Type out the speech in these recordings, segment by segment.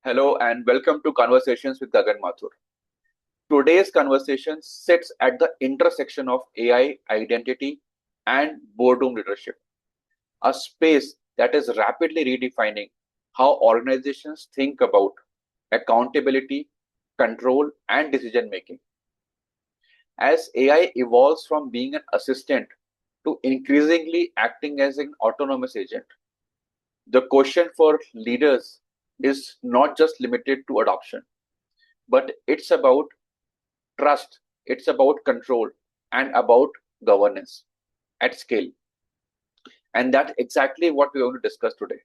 Hello and welcome to Conversations with Gagan Mathur. Today's conversation sits at the intersection of AI, identity, and boardroom leadership, a space that is rapidly redefining how organizations think about accountability, control, and decision making. As AI evolves from being an assistant to increasingly acting as an autonomous agent, the question for leaders is not just limited to adoption, but it's about trust, it's about control, and about governance at scale. And that's exactly what we're going to discuss today.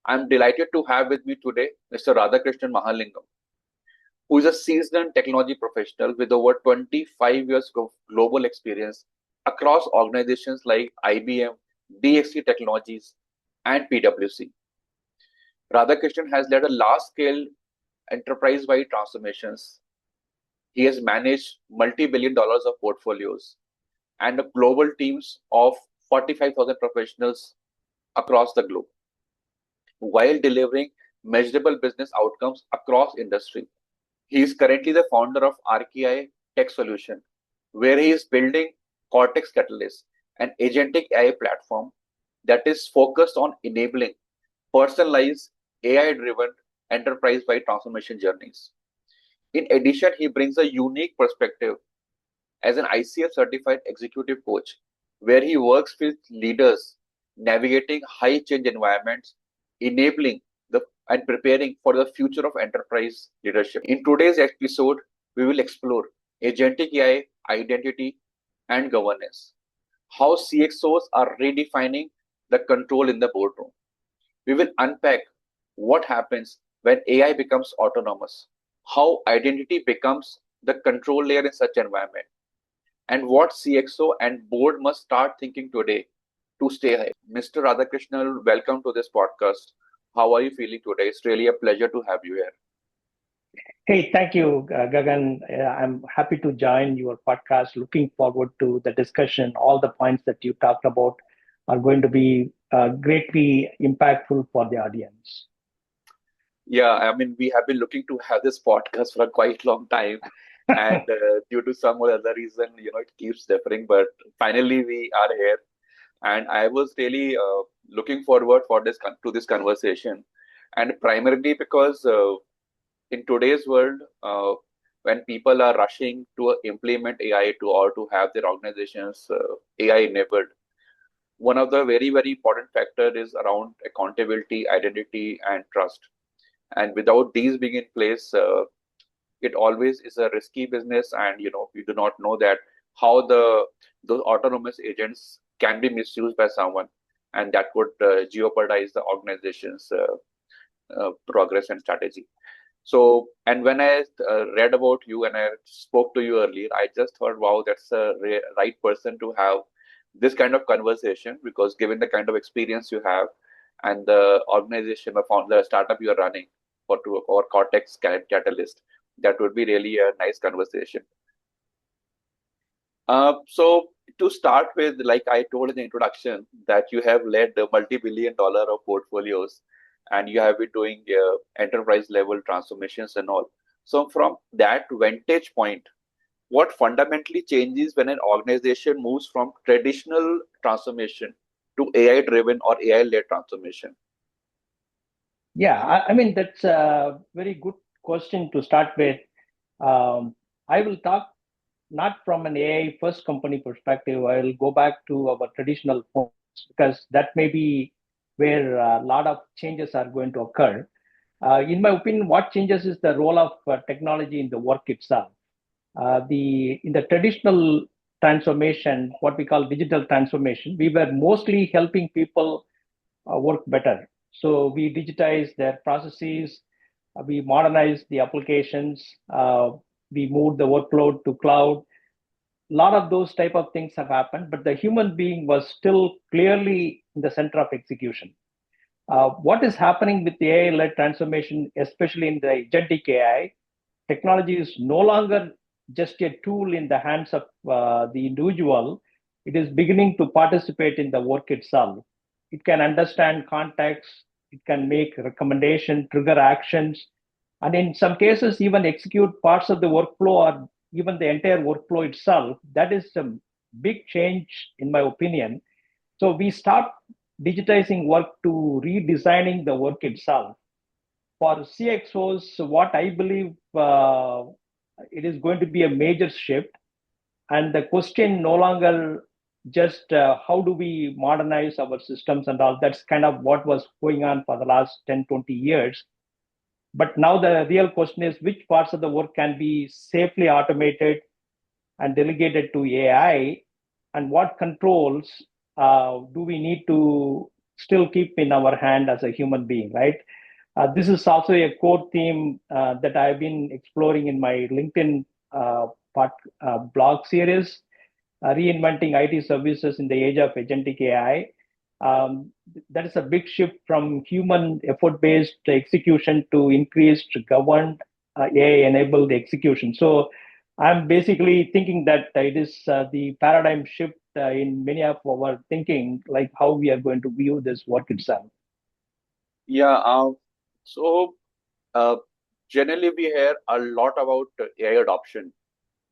I'm delighted to have with me today Mr. Radhakrishnan Mahalingam, who is a seasoned technology professional with over 25 years of global experience across organizations like IBM, DXC Technologies, and PwC. Radhakrishnan has led a large-scale enterprise-wide transformations. He has managed multi-billion dollars of portfolios and global teams of 45,000 professionals across the globe, while delivering measurable business outcomes across industry. He is currently the founder of RKI Tech Solution, where he is building Cortex Catalyst, an agentic AI platform that is focused on enabling personalized AI-driven enterprise-wide transformation journeys. In addition, he brings a unique perspective as an ICF certified executive coach, where he works with leaders navigating high change environments, enabling and preparing for the future of enterprise leadership. In today's episode, we will explore agentic AI, identity, and governance, how CXOs are redefining the control in the boardroom. We will unpack what happens when AI becomes autonomous, how identity becomes the control layer in such environment, and what CXO and board must start thinking today to stay ahead. Mr. Radhakrishnan, welcome to this podcast. How are you feeling today? It's really a pleasure to have you here. Hey, thank you, Gagan. I'm happy to join your podcast. Looking forward to the discussion. All the points that you talked about are going to be greatly impactful for the audience. Yeah, I mean, we have been looking to have this podcast for a quite long time. And due to some or other reason, it keeps differing. But finally, we are here. And I was really looking forward for this conversation. And primarily because in today's world, when people are rushing to implement AI or to have their organizations AI enabled, one of the very, very important factor is around accountability, identity, and trust. And without these being in place, it always is a risky business, and we do not know that how those autonomous agents can be misused by someone, and that could jeopardize the organization's progress and strategy. So, and when I read about you and I spoke to you earlier, I just thought, wow, that's a right person to have this kind of conversation, because given the kind of experience you have and the organization or the startup you are running for Cortex Catalyst, that would be really a nice conversation. So to start with, like I told in the introduction, that you have led the multi-billion dollar of portfolios, and you have been doing enterprise level transformations and all. So from that vantage point, what fundamentally changes when an organization moves from traditional transformation to AI driven or AI led transformation? Yeah, I mean, that's a very good question to start with. I will talk not from an AI first company perspective. I will go back to our traditional forms because that may be where a lot of changes are going to occur. In my opinion, what changes is the role of technology in the work itself. In the traditional transformation, what we call digital transformation, we were mostly helping people work better. So we digitize their processes, we modernize the applications, we move the workload to cloud. A lot of those type of things have happened, but the human being was still clearly in the center of execution. What is happening with the AI-led transformation, especially in the agentic AI, technology is no longer just a tool in the hands of the individual. It is beginning to participate in the work itself. It can understand context, It can make recommendation, trigger actions, and in some cases even execute parts of the workflow or even the entire workflow itself. That is a big change in my opinion. So we start digitizing work to redesigning the work itself. For CXOs, what I believe it is going to be a major shift, and the question no longer just how do we modernize our systems and all. That's kind of what was going on for the last 10, 20 years. But now the real question is which parts of the work can be safely automated and delegated to AI, and what controls do we need to still keep in our hand as a human being, right? This is also a core theme that I've been exploring in my LinkedIn part, blog series, Reinventing IT Services in the Age of Agentic AI. That is a big shift from human effort-based execution to increased governed AI-enabled execution. So I'm basically thinking that it is the paradigm shift in many of our thinking, like how we are going to view this work itself. Yeah. So uh, generally, we hear a lot about AI adoption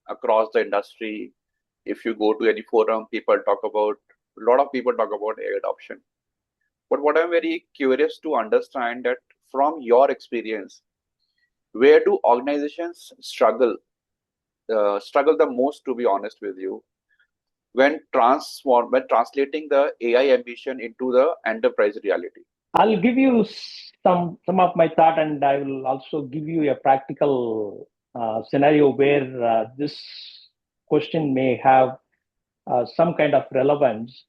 across the industry. If you go to any forum, a lot of people talk about AI adoption. But what I'm very curious to understand that from your experience, where do organizations struggle the most, to be honest with you, when translating the AI ambition into the enterprise reality? I'll give you some of my thought, and I will also give you a practical scenario where this question may have some kind of relevance.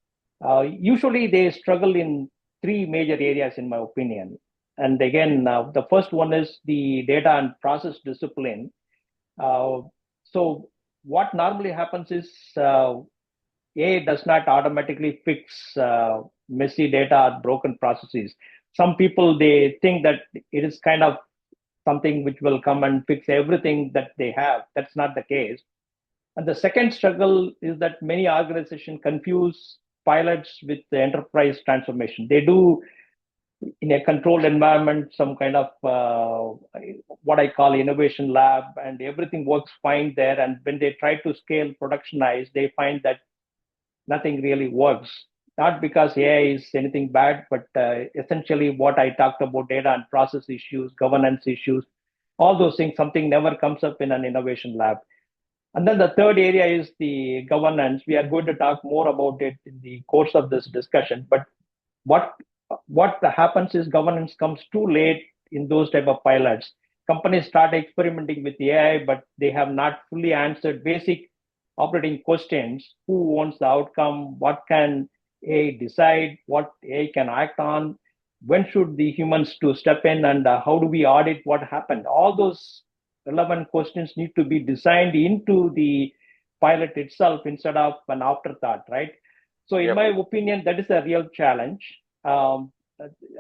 Usually, they struggle in three major areas, in my opinion. And again, the first one is the data and process discipline. Uh, so, what normally happens is AI does not automatically fix messy data or broken processes. Some people they think that it is kind of something which will come and fix everything that they have. That's not the case. And the second struggle is that many organizations confuse pilots with the enterprise transformation. They do in a controlled environment some kind of what I call innovation lab, and everything works fine there. And when they try to scale productionize, they find that nothing really works. Not because AI is anything bad, but essentially what I talked about, data and process issues, governance issues, all those things, something never comes up in an innovation lab. And then the third area is the governance. We are going to talk more about it in the course of this discussion. But what what happens is governance comes too late in those type of pilots. Companies start experimenting with AI, but they have not fully answered basic operating questions. Who wants the outcome? What can AI decide? What AI can act on? When should the humans to step in, and how do we audit what happened? All those relevant questions need to be designed into the pilot itself instead of an afterthought, right? So, in Yep. my opinion, that is a real challenge.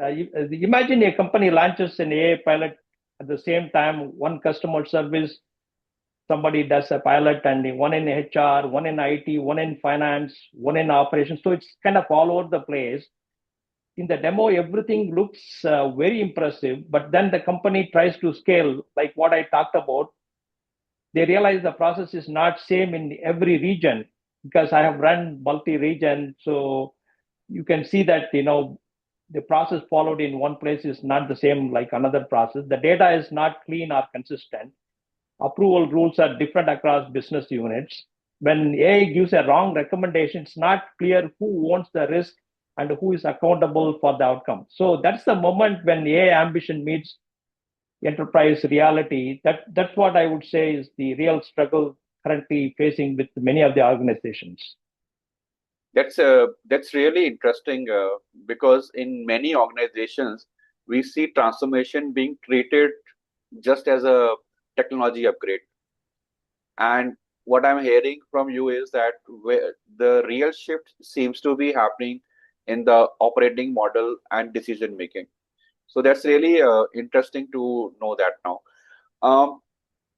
Imagine a company launches an AI pilot at the same time, one customer service, somebody does a pilot, and one in HR, one in IT, one in finance, one in operations. So it's kind of all over the place. In the demo, everything looks very impressive, but then the company tries to scale, like what I talked about. They realize the process is not same in every region, because I have run multi-region. So you can see that the process followed in one place is not the same like another process. The data is not clean or consistent. Approval rules are different across business units. When AI gives a wrong recommendation, it's not clear who owns the risk and who is accountable for the outcome. So that's the moment when AI ambition meets enterprise reality. That's what I would say is the real struggle currently facing with many of the organizations. That's really interesting because in many organizations we see transformation being treated just as a technology upgrade. And what I'm hearing from you is that the real shift seems to be happening in the operating model and decision making. So that's really interesting to know that now. Um,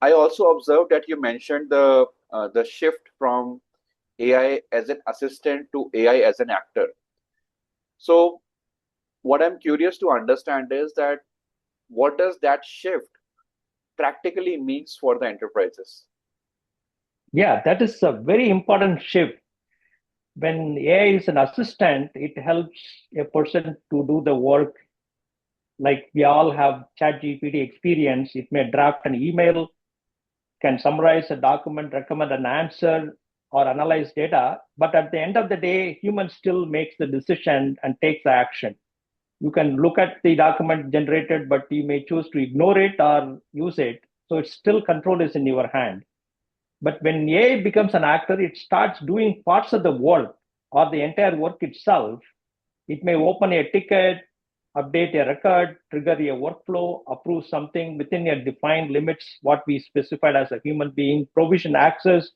I also observed that you mentioned the shift from AI as an assistant to AI as an actor. So What I'm curious to understand is that what does that shift practically means for the enterprises? Yeah, that is a very important shift. When AI is an assistant, it helps a person to do the work. Like we all have ChatGPT experience. It may draft an email, can summarize a document, recommend an answer, or analyze data. But at the end of the day, human still makes the decision and takes the action. You can look at the document generated, but you may choose to ignore it or use it. So it's still control is in your hand. But when AI becomes an actor, it starts doing parts of the work or the entire work itself. It may open a ticket, update a record, trigger a workflow, approve something within a defined limits, what we specified as a human being, provision access,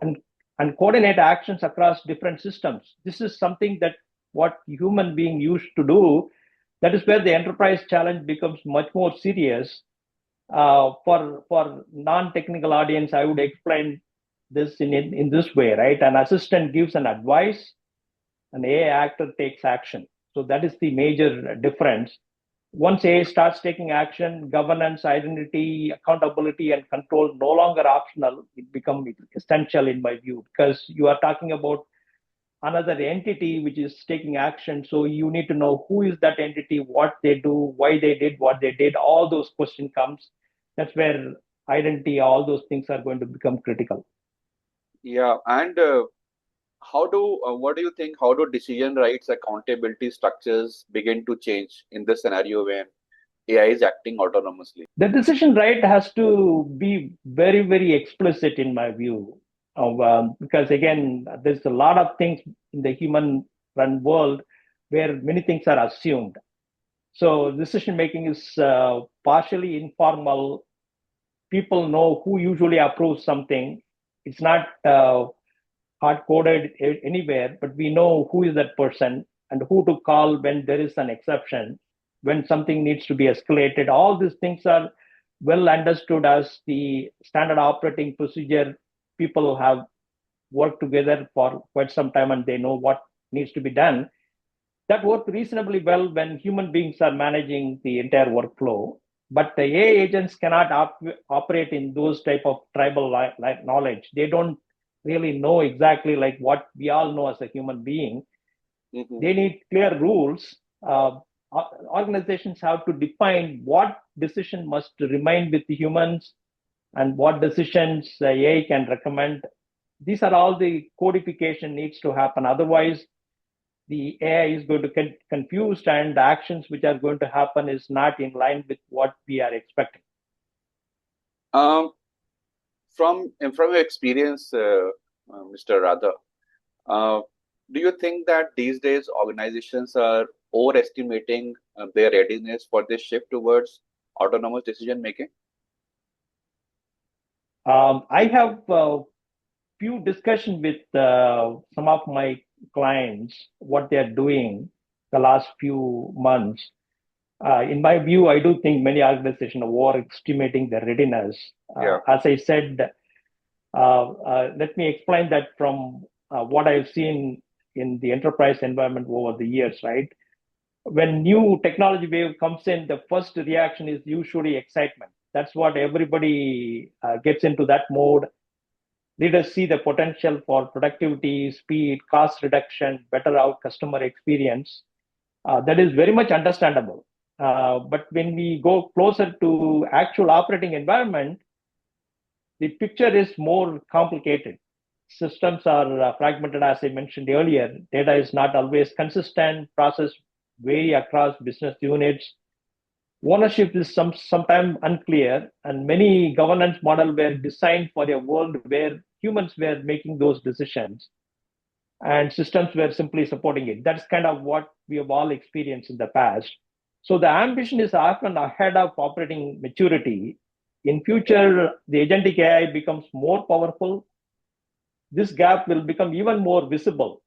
and, and coordinate actions across different systems. This is something that what human being used to do. That is where the enterprise challenge becomes much more serious. For non-technical audience, I would explain this in this way, right? An assistant gives an advice, an AI actor takes action. So that is the major difference. Once AI starts taking action, governance, identity, accountability, and control no longer optional. It becomes essential in my view, because you are talking about another entity which is taking action. So you need to know who is that entity, what they do, why they did what they did. All those questions comes. That's where identity, all those things are going to become critical. Yeah, and what do you think? How do decision rights, accountability structures begin to change in this scenario when AI is acting autonomously? The decision right has to be very, very explicit in my view. Because again, there's a lot of things in the human run world where many things are assumed. So decision making is partially informal. People know who usually approves something. It's not hard coded anywhere, but we know who is that person and who to call when there is an exception, when something needs to be escalated. All these things are well understood as the standard operating procedure. People have worked together for quite some time and they know what needs to be done. That works reasonably well when human beings are managing the entire workflow. But the AI agents cannot operate in those type of tribal like knowledge. They don't really know exactly like what we all know as a human being. Mm-hmm. They need clear rules. Organizations have to define what decision must remain with the humans and what decisions AI can recommend. These are all the codification needs to happen. Otherwise, the AI is going to get confused and the actions which are going to happen is not in line with what we are expecting. Um, from your experience, Mr. Radha, uh, do you think that these days organizations are overestimating their readiness for this shift towards autonomous decision making? I have few discussion with some of my clients, what they are doing the last few months. In my view, I do think many organizations are overestimating their readiness. Yeah. As I said, let me explain that from what I've seen in the enterprise environment over the years, right? When new technology wave comes in, the first reaction is usually excitement. That's what everybody gets into that mode. Leaders see the potential for productivity, speed, cost reduction, better out customer experience. That is very much understandable. But when we go closer to actual operating environment, the picture is more complicated. Systems are fragmented, as I mentioned earlier. Data is not always consistent. Process vary across business units. Ownership is sometimes unclear, and many governance models were designed for a world where humans were making those decisions and systems were simply supporting it. That's kind of what we have all experienced in the past. So the ambition is often ahead of operating maturity. In future, the agentic AI becomes more powerful. This gap will become even more visible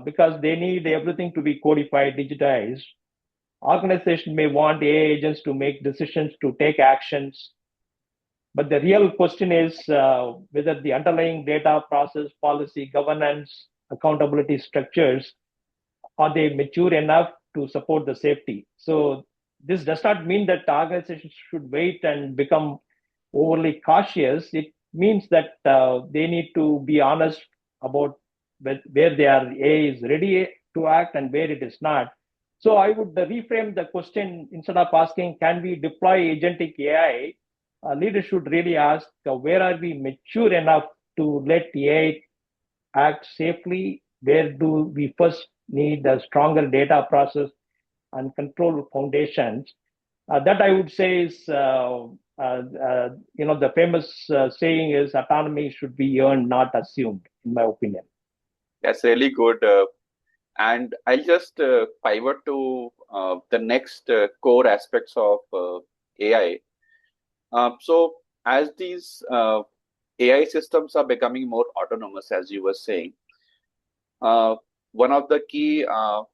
because they need everything to be codified, digitized. Organization may want AI agents to make decisions, to take actions, but the real question is whether the underlying data, process, policy, governance, accountability structures, are they mature enough to support the safety. So this does not mean that organizations should wait and become overly cautious. It means that they need to be honest about where they are AI is ready to act and where it is not. So I would reframe the question. Instead of asking, can we deploy agentic AI? Leaders should really ask, where are we mature enough to let AI act safely? Where do we first need a stronger data process and control foundations? That I would say is, the famous saying is autonomy should be earned, not assumed, in my opinion. That's really good. And I'll just pivot to the next core aspects of AI. So as these AI systems are becoming more autonomous, as you were saying, one of the key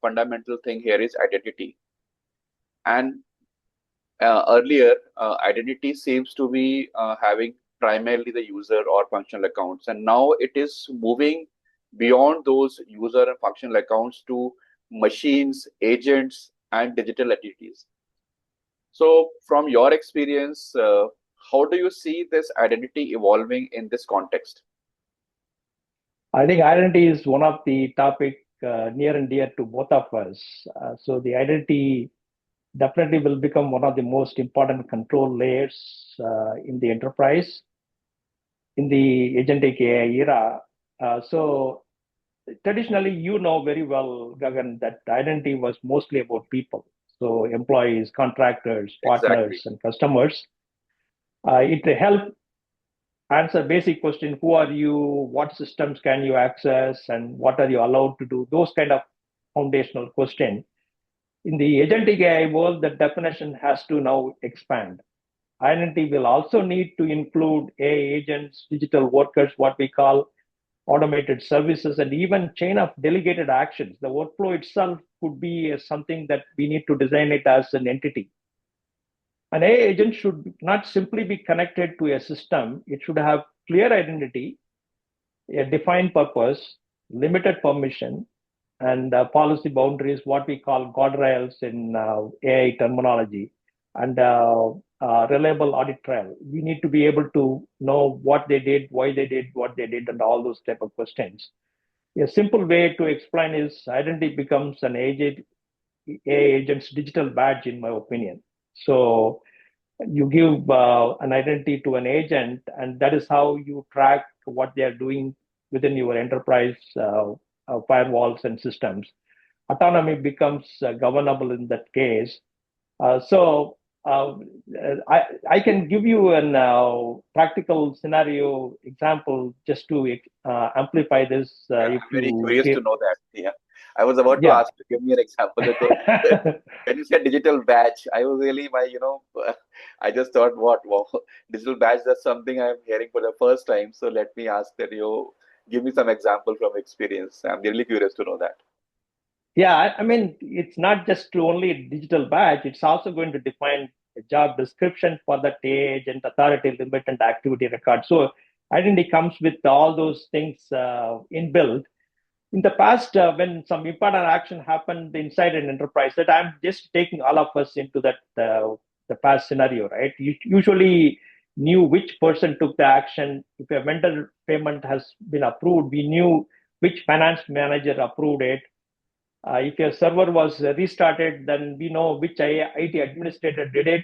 fundamental thing here is identity. And earlier, identity seems to be having primarily the user or functional accounts, and now it is moving beyond those user and functional accounts to machines, agents, and digital entities. So, from your experience, how do you see this identity evolving in this context? I think identity is one of the topic near and dear to both of us. So the identity definitely will become one of the most important control layers in the enterprise in the agentic AI era. So traditionally, you know very well, Gagan, that identity was mostly about people. So employees, contractors, Exactly. partners, and customers. It helped answer basic question: who are you? What systems can you access? And what are you allowed to do? Those kind of foundational question. In the agentic AI world, the definition has to now expand. Identity will also need to include AI agents, digital workers, what we call automated services, and even chain of delegated actions. The workflow itself could be something that we need to design it as an entity. An AI agent should not simply be connected to a system. It should have clear identity, a defined purpose, limited permission, and policy boundaries, what we call guardrails in AI terminology, and reliable audit trail. We need to be able to know what they did, why they did what they did, and all those type of questions. A simple way to explain is identity becomes an agent, AI agent's digital badge, in my opinion. So you give an identity to an agent, and that is how you track what they are doing within your enterprise firewalls and systems. Autonomy becomes governable in that case. So I can give you an practical scenario example just to amplify this. Yeah, If I'm very you curious give, to know that. Yeah, I was about to yeah. ask you to give me an example because when you said digital badge, I was really I just thought, what, wow, digital badge, that's something I'm hearing for the first time. So let me ask that you give me some example from experience. I'm really curious to know that. Yeah, I mean, it's not just to only a digital badge, it's also going to define a job description for that age and authority limit and activity record. So identity comes with all those things inbuilt. In the past, when some important action happened inside an enterprise, that I'm just taking all of us into that the past scenario, right? You usually knew which person took the action. If a vendor payment has been approved, we knew which finance manager approved it. If your server was restarted, then we know which IT administrator did it.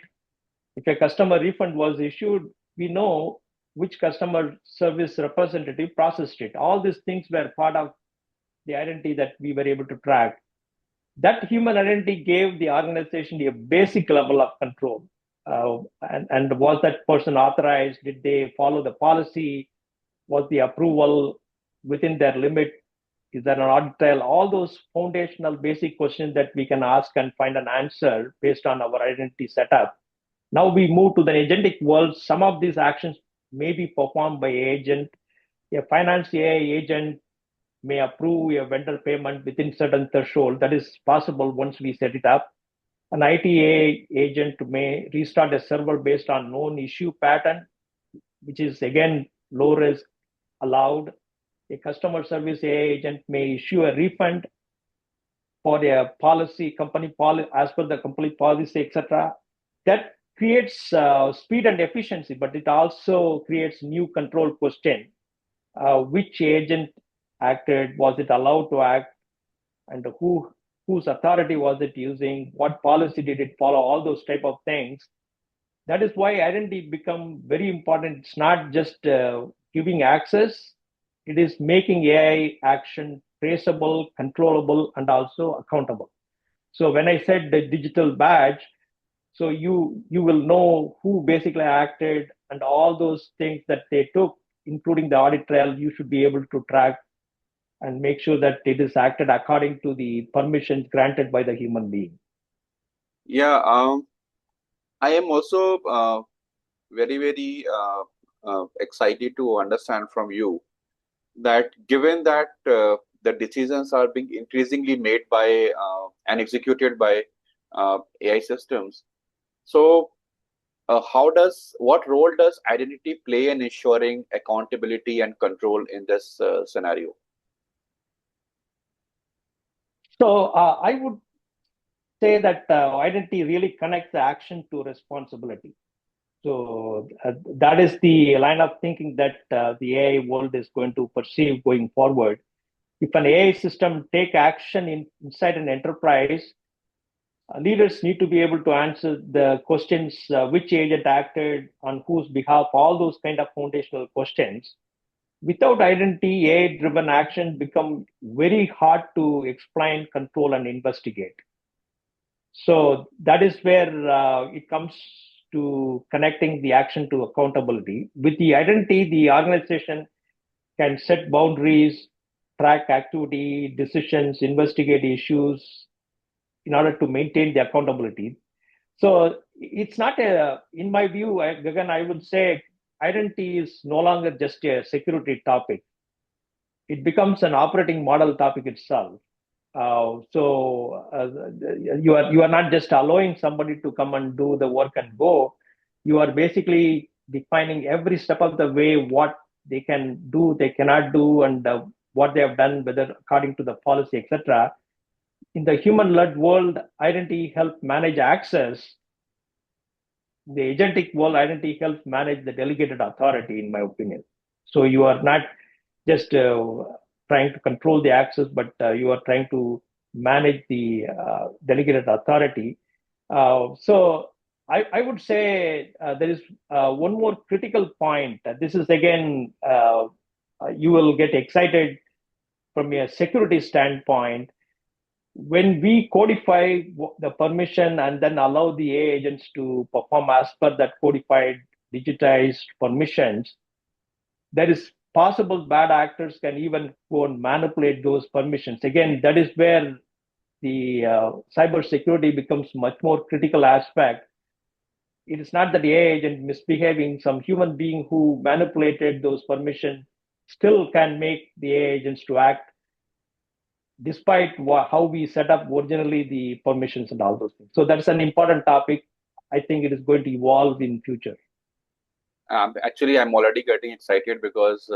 If a customer refund was issued, we know which customer service representative processed it. All these things were part of the identity that we were able to track. That human identity gave the organization a basic level of control. And was that person authorized? Did they follow the policy? Was the approval within their limit? Is there an audit trail? All those foundational basic questions that we can ask and find an answer based on our identity setup. Now we move to the agentic world. Some of these actions may be performed by agent. A finance AI agent may approve a vendor payment within certain threshold. That is possible once we set it up. An ITA agent may restart a server based on known issue pattern, which is again low risk, allowed. A customer service AI agent may issue a refund for their policy, company policy, as per the company policy, etc. That creates speed and efficiency, but it also creates new control question. Which agent acted? Was it allowed to act? And whose authority was it using? What policy did it follow? All those type of things. That is why identity become very important. It's not just giving access, it is making AI action traceable, controllable, and also accountable. So when I said the digital badge, so you will know who basically acted and all those things that they took, including the audit trail. You should be able to track and make sure that it is acted according to the permissions granted by the human being. Yeah, I am also very excited to understand from you that given that the decisions are being increasingly made by and executed by AI systems, so what role does identity play in ensuring accountability and control in this scenario? So I would say that identity really connects the action to responsibility. So that is the line of thinking that the AI world is going to perceive going forward. If an AI system take action inside an enterprise, leaders need to be able to answer the questions: which agent acted on whose behalf, all those kind of foundational questions. Without identity, AI-driven action become very hard to explain, control, and investigate. So that is where it comes to connecting the action to accountability. With the identity, the organization can set boundaries, track activity, decisions, investigate issues in order to maintain the accountability. So it's not in my view, Gagan, I would say identity is no longer just a security topic. It becomes an operating model topic itself. You are not just allowing somebody to come and do the work and go. You are basically defining every step of the way what they can do, they cannot do, and what they have done, whether according to the policy, etc. In the human-led world, identity helps manage access. The agentic world, identity helps manage the delegated authority, in my opinion. So you are not just trying to control the access, but you are trying to manage the delegated authority. So I would say there is one more critical point. This is again, you will get excited from a security standpoint. When we codify the permission and then allow the AI agents to perform as per that codified, digitized permissions, there is possible bad actors can even go and manipulate those permissions. Again, that is where the cybersecurity becomes much more critical aspect. It is not that the AI agent misbehaving, some human being who manipulated those permissions still can make the AI agents to act despite how we set up originally the permissions and all those things. So that's an important topic. I think it is going to evolve in future. Actually, I'm already getting excited because,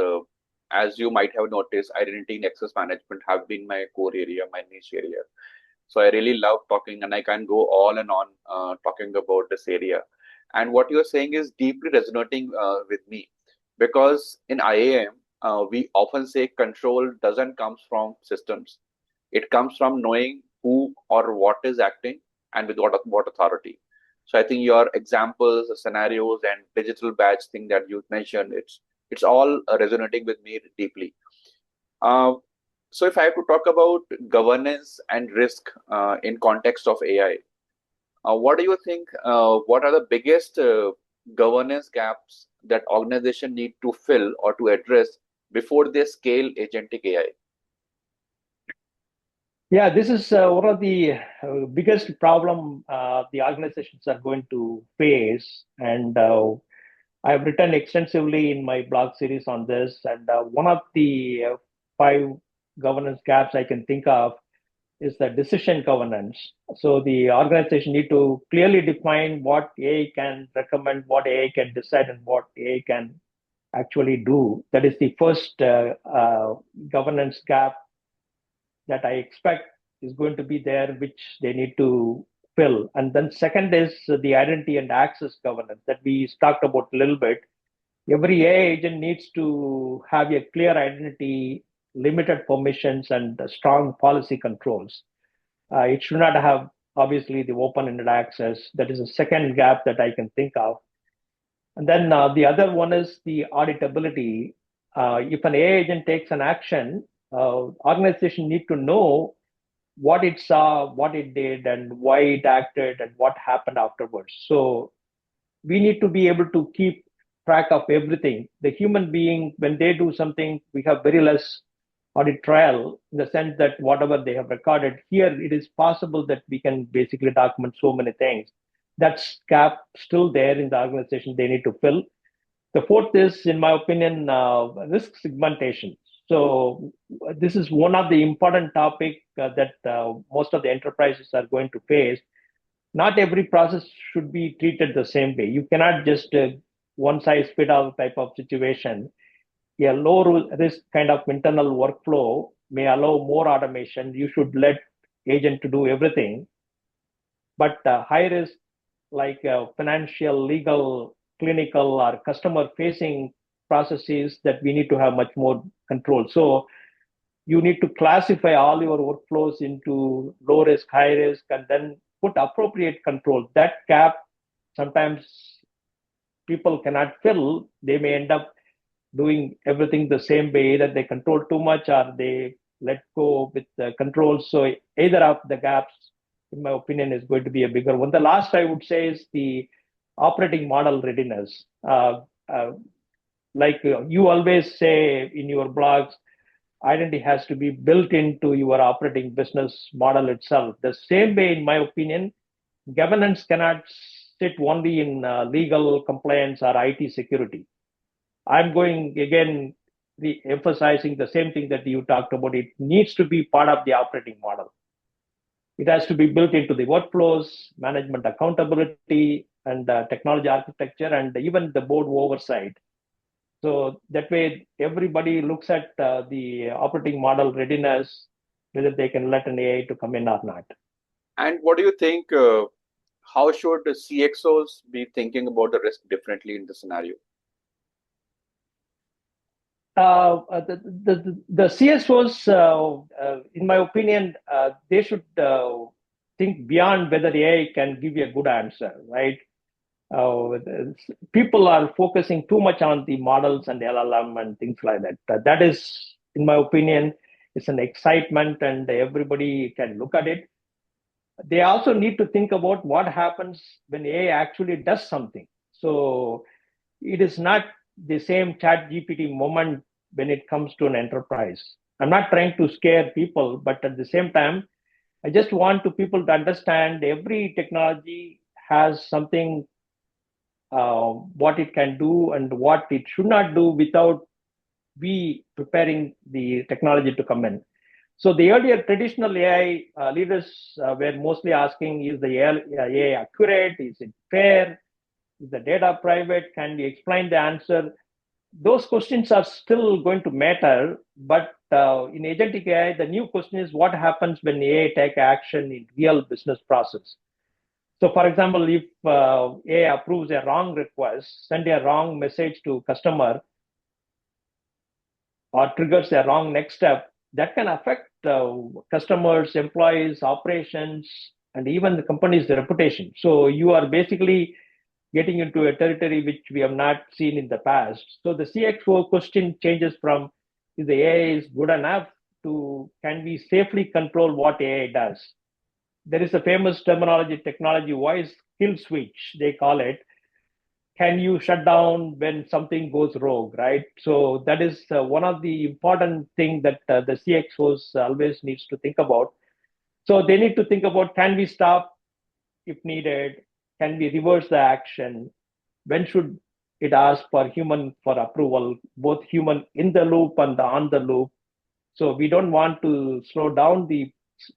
as you might have noticed, identity and access management have been my core area, my niche area. So I really love talking, and I can go on and on talking about this area. And what you're saying is deeply resonating with me, because in IAM, we often say control doesn't come from systems. It comes from knowing who or what is acting and with what authority. So I think your examples, scenarios, and digital badge thing that you mentioned, it's all resonating with me deeply. Uh, so if I have to talk about governance and risk in context of AI, what do you think? What are the biggest governance gaps that organization need to fill or to address before they scale agentic AI? Yeah, this is one of the biggest problem the organizations are going to face, and I've written extensively in my blog series on this. And one of the 5 governance gaps I can think of is the decision governance. So the organization need to clearly define what AI can recommend, what AI can decide, and what AI can actually do. That is the first governance gap that I expect is going to be there, which they need to fill. And then second is the identity and access governance that we talked about a little bit. Every AI agent needs to have a clear identity, limited permissions, and strong policy controls. It should not have, obviously, the open-ended access. That is a second gap that I can think of. And then the other one is the auditability. If an AI agent takes an action, organization need to know what it saw, what it did, and why it acted, and what happened afterwards. So we need to be able to keep track of everything. The human being, when they do something, we have very less audit trail in the sense that whatever they have recorded here, it is possible that we can basically document so many things. That's gap still there in the organization they need to fill. The fourth is, in my opinion, risk segmentation. So this is one of the important topic that most of the enterprises are going to face. Not every process should be treated the same way. You cannot just one size fit all type of situation. A low risk kind of internal workflow may allow more automation. You should let agent to do everything. But high risk, like financial, legal, clinical, or customer facing processes, that we need to have much more control. So you need to classify all your workflows into low risk, high risk, and then put appropriate control. That gap sometimes people cannot fill. They may end up doing everything the same way. Either they control too much or they let go with the controls. So either of the gaps, in my opinion, is going to be a bigger one. The last I would say is the operating model readiness. Like you always say in your blogs, identity has to be built into your operating business model itself. The same way, in my opinion, governance cannot sit only in legal compliance or IT security. I'm going again, emphasizing the same thing that you talked about. It needs to be part of the operating model. It has to be built into the workflows, management accountability, and technology architecture, and even the board oversight. So that way, everybody looks at the operating model readiness, whether they can let an AI to come in or not. And what do you think? How should CXOs be thinking about the risk differently in the scenario? The CSOs, in my opinion, they should think beyond whether AI can give you a good answer, right? People are focusing too much on the models and LLM and things like that. That is, in my opinion, it's an excitement and everybody can look at it. They also need to think about what happens when AI actually does something. So it is not the same chat GPT moment when it comes to an enterprise. I'm not trying to scare people, but at the same time, I just want people to understand every technology has something, what it can do and what it should not do without we preparing the technology to come in. So the earlier traditional AI leaders were mostly asking, is the AI accurate? Is it fair? Is the data private? Can we explain the answer? Those questions are still going to matter, but in agentic AI, the new question is what happens when AI take action in real business process? So for example, if AI approves a wrong request, send a wrong message to customer, or triggers a wrong next step, that can affect customers, employees, operations, and even the company's reputation. So you are basically getting into a territory which we have not seen in the past. So the CXO question changes from, is the AI is good enough, to can we safely control what AI does? There is a famous terminology, technology voice kill switch, they call it. Can you shut down when something goes rogue, right? So that is one of the important thing that the CXOs always needs to think about. So they need to think about, can we stop if needed? Can we reverse the action? When should it ask for human for approval, both human in the loop and on the loop? So we don't want to slow down the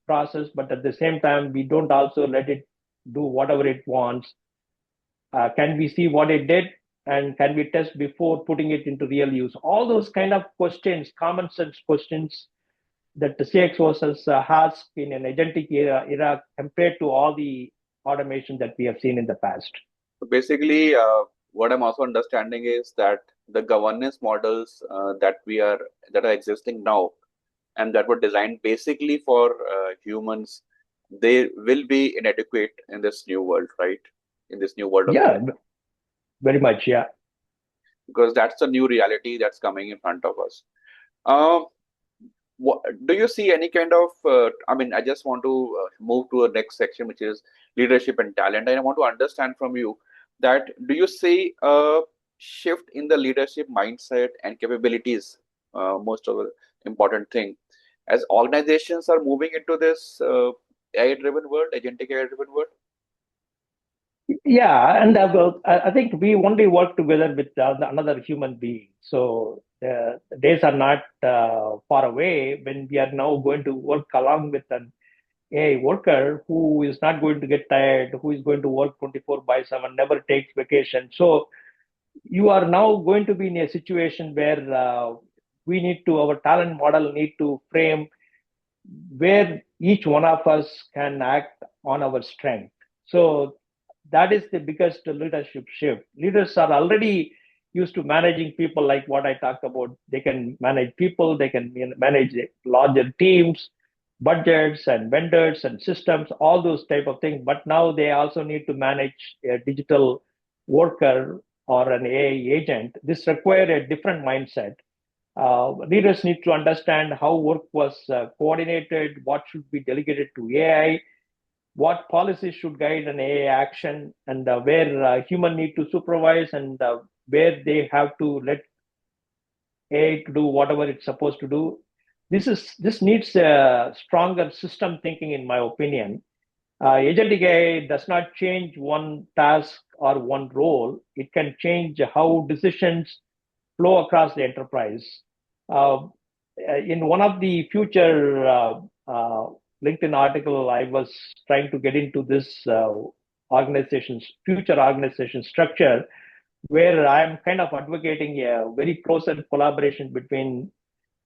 process, but at the same time, we don't also let it do whatever it wants. Can we see what it did? And can we test before putting it into real use? All those kind of questions, common sense questions, that the CXOs has in an agentic era compared to all the automation that we have seen in the past? So basically, what I'm also understanding is that the governance models that are existing now and that were designed basically for humans, they will be inadequate in this new world, right? In this new world of AI, Yeah, very much. Yeah. because that's the new reality that's coming in front of us. Um, do you see any kind of? I mean, I just want to move to a next section, which is leadership and talent. And I want to understand from you that do you see a shift in the leadership mindset and capabilities? Most of the important thing, as organizations are moving into this AI-driven world, agentic AI-driven world. Yeah, and I think we only work together with another human being. So the days are not far away when we are now going to work along with an AI worker who is not going to get tired, who is going to work 24 by 7, never takes vacation. So you are now going to be in a situation where our talent model need to frame where each one of us can act on our strength. So that is the biggest leadership shift. Leaders are already used to managing people, like what I talked about. They can manage people, they can manage larger teams, budgets and vendors and systems, all those type of things. But now they also need to manage a digital worker or an AI agent. This requires a different mindset. Leaders need to understand how work was coordinated, what should be delegated to AI, what policies should guide an AI action, and where human need to supervise, and where they have to let AI to do whatever it's supposed to do. This needs a stronger system thinking, in my opinion. Agentic AI does not change one task or one role. It can change how decisions flow across the enterprise. Uh, in one of the future LinkedIn article, I was trying to get into this future organization structure, where I'm kind of advocating a very close collaboration between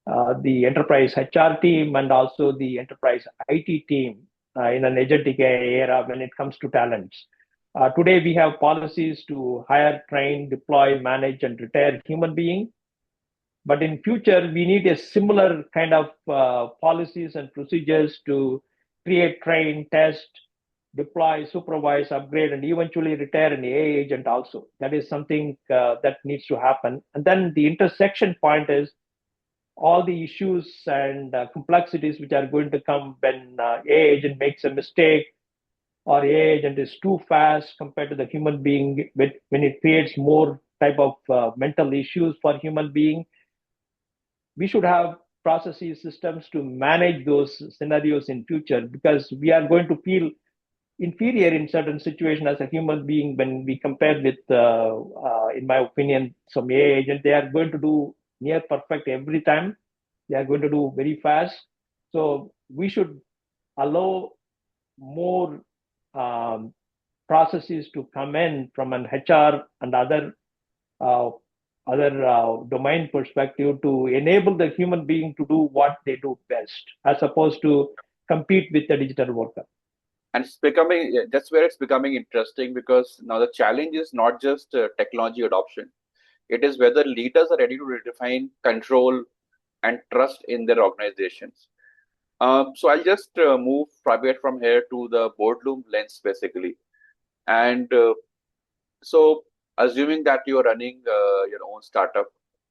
the enterprise HR team and also the enterprise IT team in an agentic AI era when it comes to talents. Today, we have policies to hire, train, deploy, manage, and retire human beings. But in future, we need a similar kind of policies and procedures to create, train, test, deploy, supervise, upgrade, and eventually retire an AI agent also. That is something that needs to happen. And then the intersection point is all the issues and complexities which are going to come when AI agent makes a mistake or AI agent is too fast compared to the human being, when it creates more type of mental issues for human being. We should have processes systems to manage those scenarios in future, because we are going to feel inferior in certain situation as a human being when we compare with in my opinion, some AI agent. They are going to do near perfect every time. They are going to do very fast. So we should allow more um, processes to come in from an HR and uh, other domain perspective to enable the human being to do what they do best, as opposed to compete with the digital worker. And that's where it's becoming interesting, because now the challenge is not just technology adoption. It is whether leaders are ready to redefine control and trust in their organizations. So I'll just move Prabhat from here to the boardroom lens basically. And so, assuming that you are running your own startup,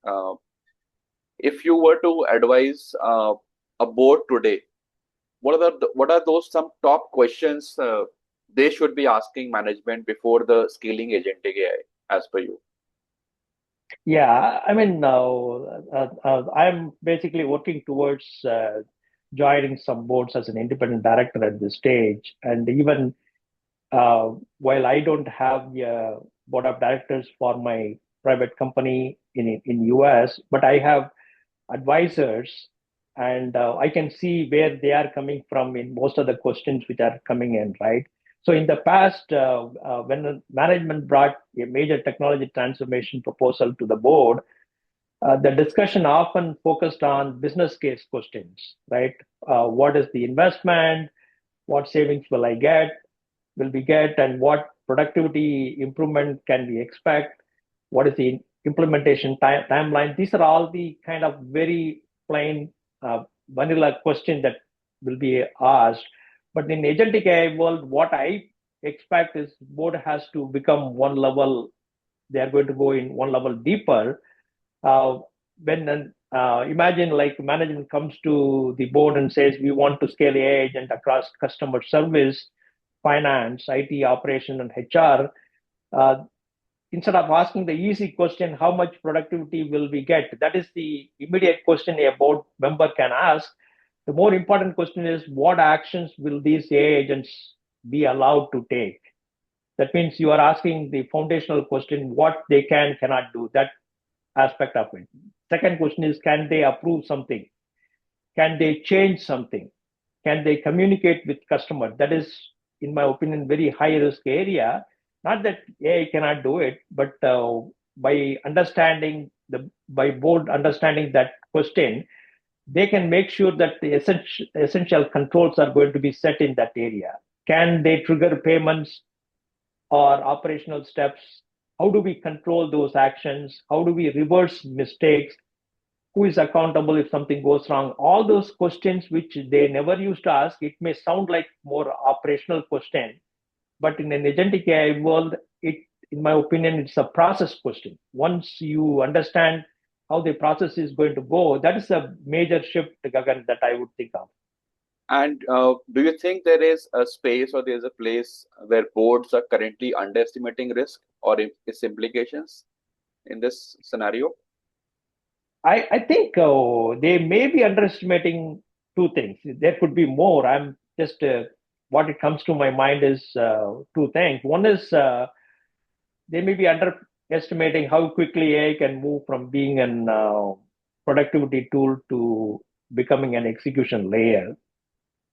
uh, if you were to advise a board today, what are those some top questions they should be asking management before the scaling agentic AI, as per you? Yeah, I mean, I'm basically working towards joining some boards as an independent director at this stage. And even while I don't have a board of directors for my private company in US, but I have advisors, and I can see where they are coming from in most of the questions which are coming in, right? So in the past, when the management brought a major technology transformation proposal to the board, the discussion often focused on business case questions, right? What is the investment? What savings will we get, and what productivity improvement can we expect? What is the implementation timeline? These are all the kind of very plain vanilla question that will be asked. But in agentic AI world, what I expect is board has to become one level. They are going to go in one level deeper. Uh, when imagine like management comes to the board and says we want to scale AI agent across customer service, finance, IT, operation, and HR. Uh, Instead of asking the easy question, how much productivity will we get? That is the immediate question a board member can ask. The more important question is what actions will these AI agents be allowed to take? That means you are asking the foundational question, what they cannot do, that aspect of it. Second question is, can they approve something? Can they change something? Can they communicate with customer? That is, in my opinion, very high risk area. Not that AI cannot do it, but by board understanding that question, they can make sure that the essential controls are going to be set in that area. Can they trigger payments or operational steps? How do we control those actions? How do we reverse mistakes? Who is accountable if something goes wrong? All those questions which they never used to ask, it may sound like more operational question, but in an agentic AI world, in my opinion, it's a process question. Once you understand how the process is going to go, that is a major shift, Gagan, that I would think of. And do you think there is a space or there's a place where boards are currently underestimating risk or its implications in this scenario? I think they may be underestimating two things. There could be more. I'm just what it comes to my mind is two things. One is they may be underestimating how quickly AI can move from being an productivity tool to becoming an execution layer.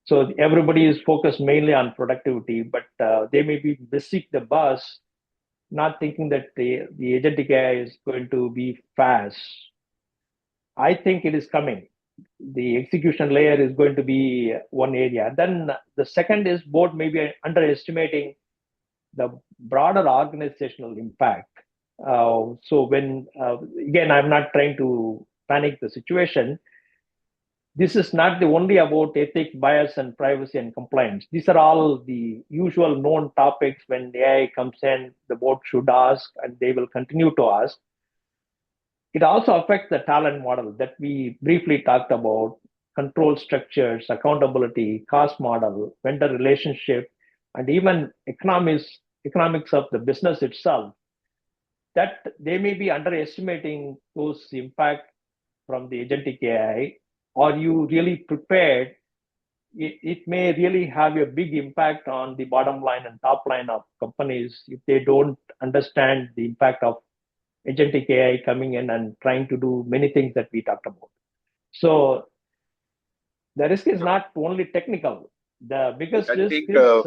So everybody is focused mainly on productivity, but they may be missing the bus, not thinking that the agentic AI is going to be fast. I think it is coming. The execution layer is going to be one area. Then the second is board may be underestimating the broader organizational impact. So when again, I'm not trying to panic the situation. This is not the only about ethics, bias, and privacy and compliance. These are all the usual known topics. When AI comes in, the board should ask, and they will continue to ask. It also affects the talent model that we briefly talked about, control structures, accountability, cost model, vendor relationship, and even economics of the business itself. That they may be underestimating those impact from the agentic AI. Are you really prepared? It may really have a big impact on the bottom line and top line of companies if they don't understand the impact of agentic AI coming in and trying to do many things that we talked about. So the risk is not only technical. The biggest risk is.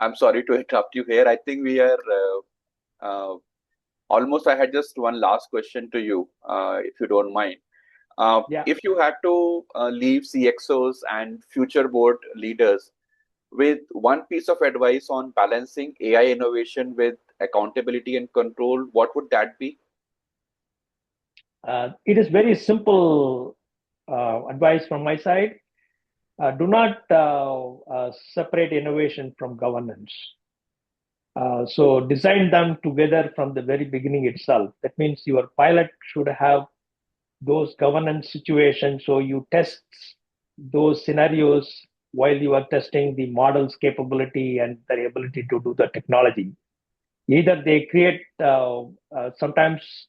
I'm sorry to interrupt you here. I think we are almost. I had just one last question to you, if you don't mind. Yeah. If you had to leave CXOs and future board leaders with one piece of advice on balancing AI innovation with accountability and control, what would that be? It is very simple advice from my side. Do not separate innovation from governance. So design them together from the very beginning itself. That means your pilot should have those governance situations. So you test those scenarios while you are testing the model's capability and their ability to do the technology. Either they create sometimes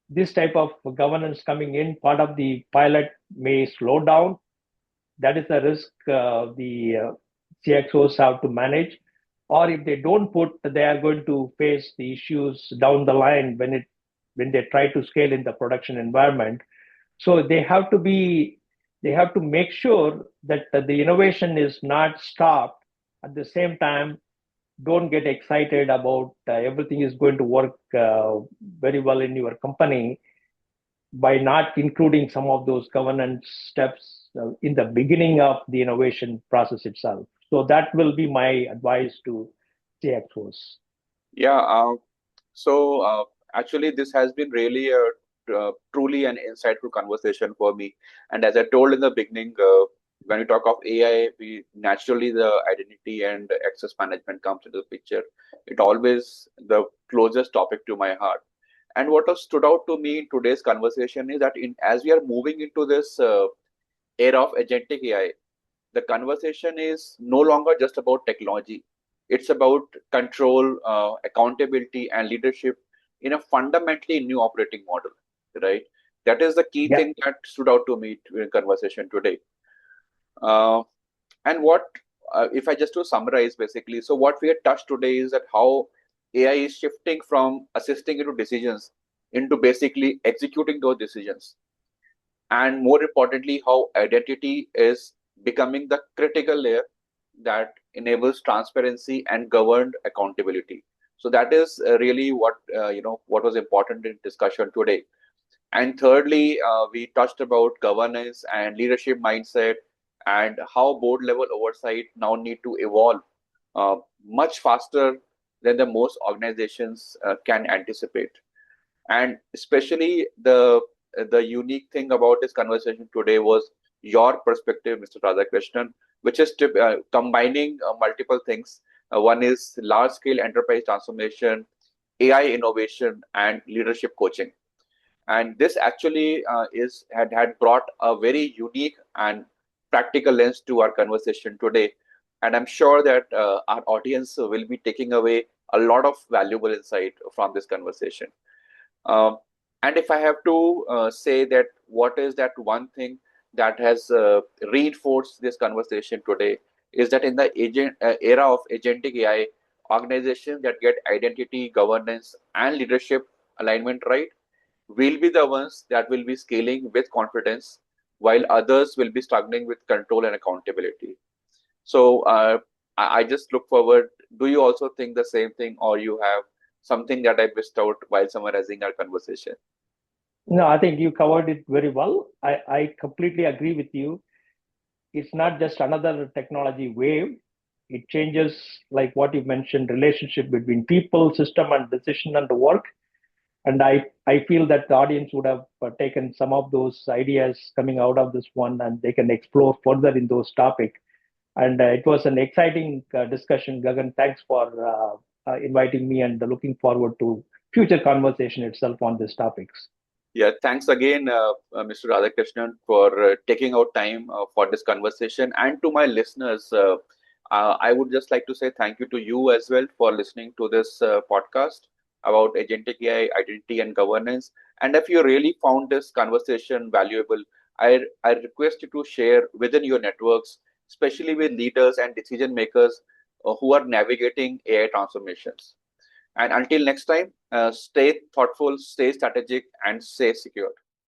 this type of governance coming in, part of the pilot may slow down. That is the risk the CXOs have to manage. Or if they don't put, they are going to face the issues down the line when they try to scale in the production environment. So they have to make sure that the innovation is not stopped. At the same time, don't get excited about everything is going to work very well in your company. by not including some of those governance steps in the beginning of the innovation process itself. So that will be my advice to CXOs. Yeah. Actually, this has been really a truly an insightful conversation for me. And as I told in the beginning, when we talk of AI, we naturally the identity and access management comes into the picture. It always the closest topic to my heart. And what has stood out to me in today's conversation is that as we are moving into this era of agentic AI, the conversation is no longer just about technology. It's about control, accountability, and leadership in a fundamentally new operating model, right? That is the key Yeah. thing that stood out to me in conversation today. Uh, and what, if I just to summarize basically, so what we had touched today is that how AI is shifting from assisting into decisions into basically executing those decisions, and more importantly how identity is becoming the critical layer that enables transparency and governed accountability. So that is really what what was important in discussion today. And thirdly, we touched about governance and leadership mindset and how board level oversight now need to evolve much faster than the most organizations can anticipate. And especially the unique thing about this conversation today was your perspective, Mr. Radhakrishnan, which is combining multiple things. One is large scale enterprise transformation, AI innovation, and leadership coaching. And this actually had brought a very unique and practical lens to our conversation today. And I'm sure that our audience will be taking away a lot of valuable insight from this conversation. um, and if I have to say that what is that one thing that has reinforced this conversation today is that in the era of agentic AI, organizations that get identity, governance, and leadership alignment right will be the ones that will be scaling with confidence, while others will be struggling with control and accountability. So I just look forward. Do you also think the same thing, or you have something that I missed out while summarizing our conversation? No, I think you covered it very well. I completely agree with you. It's not just another technology wave. It changes, like what you mentioned, relationship between people, system, and decision and the work. And I feel that the audience would have taken some of those ideas coming out of this one and they can explore further in those topics. And it was an exciting discussion, Gagan. Thanks for inviting me and looking forward to future conversation itself on these topics. Yeah, thanks again, Mr. Radhakrishnan, for taking out time for this conversation. And to my listeners, I would just like to say thank you to you as well for listening to this podcast about agentic AI, identity, and governance. And if you really found this conversation valuable, I request you to share within your networks, especially with leaders and decision makers who are navigating AI transformations. And until next time, stay thoughtful, stay strategic, and stay secure.